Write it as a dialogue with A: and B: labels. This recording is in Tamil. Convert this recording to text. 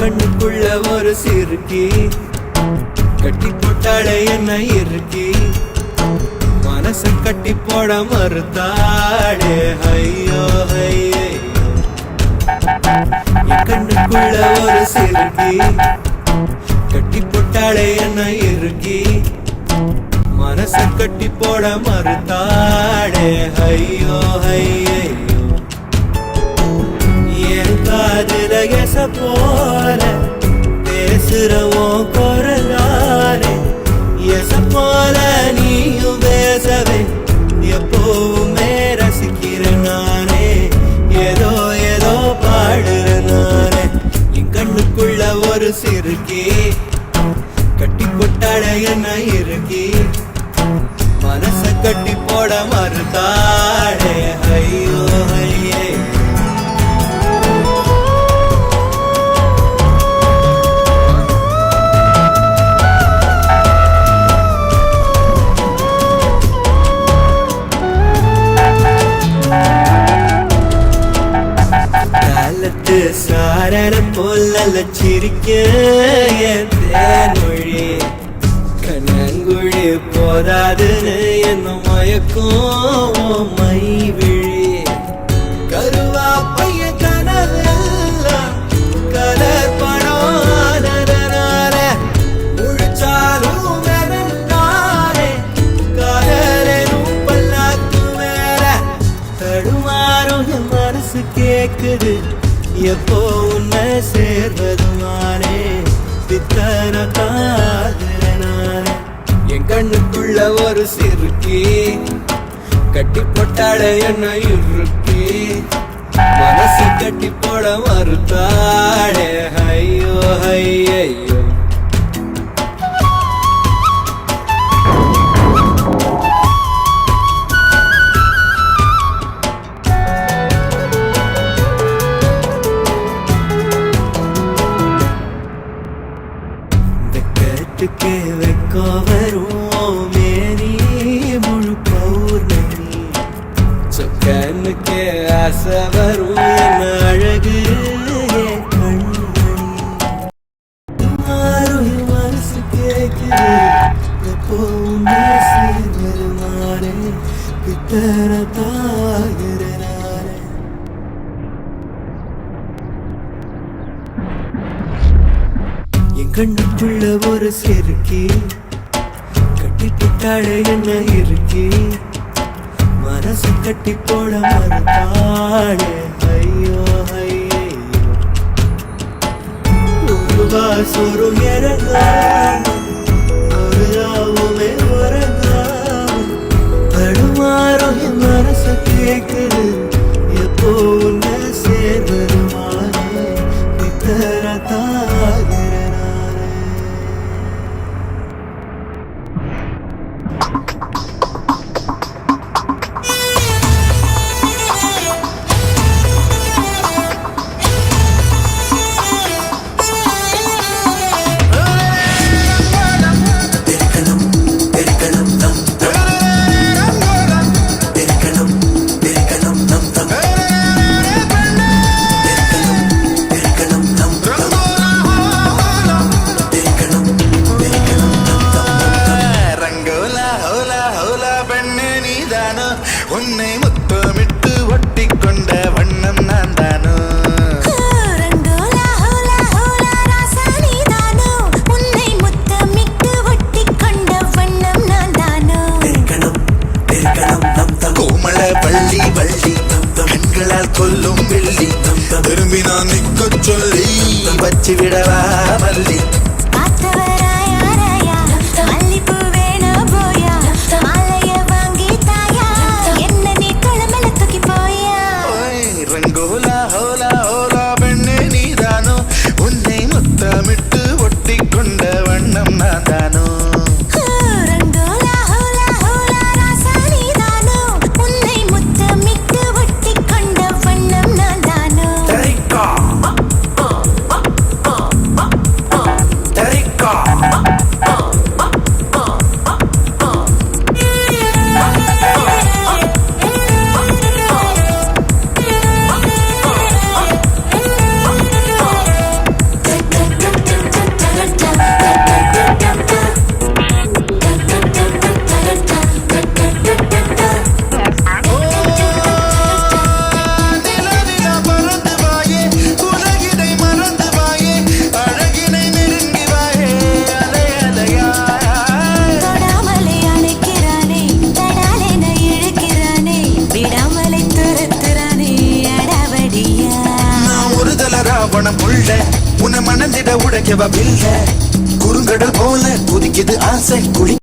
A: கண்ணுக்குள்ள ஒரு சிறுக்கி கட்டி போட்டாளே என்ன இருக்கி மனச கட்டி போட மறுத்தாளே ஐயோ ஐயோ கண்ணுக்குள்ள ஒரு சிறுக்கி கட்டி போட்டாளே என்ன இருக்கி மனச கட்டி போட மறுத்தாளே ஐயோ ஐயோ என் காதுல எச போல பேசுறவோம் குரலாரே எச போல நீயும் பேசவே எப்பவுமே ரசிக்கிறேன் நானே ஏதோ ஏதோ பாடுறேன் நானே என் கண்ணுக்குள்ள ஒரு சிறுக்கி கட்டி போட்டாட என்ன இருக்கி மனச கட்டி போட மறுத்தாடே ஐயோ ஐயே சாரன போல சிரிக்க என் தேன்மொழி கண்ணங்குழி போதாதுன்னு என்ன மயக்கும் மை விழி கருவா பைய கனவெல்லாம் கலர் பணானே முழிச்சாலும் நானே காதலும் பல்லாக்கு மேல தடுமாறும் என் மனசு கேக்குது எப்போ உன்னை சேர்வதுமானே பித்தன காதலனானே என் கண்ணுக்குள்ள ஒரு சிறுக்கி கட்டி போட்டாட என்ன இருக்கி மனசு கட்டி போட மறுத்தாடே ஐயோ ஐயோ வெக்கத்துக்கே வெக்கோ வரும் மேரி முழு பௌர்ணமி சொக்கனுக்கே ஆசை வரும் என்ன அழகு என் கண்மணி மாறும் மனசு கேட்குது எப்போ வருமானே பித்தர தாகிறனானே என் கண்ணுக்குள்ள ஒரு சிறுக்கி கட்டி போட்டாளே என்ன இருக்கி மனசு கட்டி போட மறுத்தாளே ஐயோ ஐயோ ஒரு வாசொரு இறங்காம ஒரு ராவுமே உறங்காம தடுமாறும் என் மனசு கேட்குது எப்போ உன்னை சேர்வருமானே பித்தர தாகிறனானே
B: உன்னை முத்தமிட்டு ஒட்டி கொண்ட வண்ணம் நான் தானோ உன்னை முத்தமிட்டு ஒட்டி கொண்ட வண்ணம் நான் தானோ கோமள வள்ளி வள்ளி கண்களால் கொல்லும் வெள்ளி திரும்பி நான் நிக்க சொல்லி வச்சு விடவா மல்லி முத்தமிட்டு ஒட்டி கொண்ட வண்ணம் நான் தானோ
C: உன்னை முத்தமிட்டு ஒட்டி கொண்ட வண்ணம் நான் தானோ
B: வைக்கவ பில்ல குறுங்கடல் போல குதிக்குது ஆசை குளி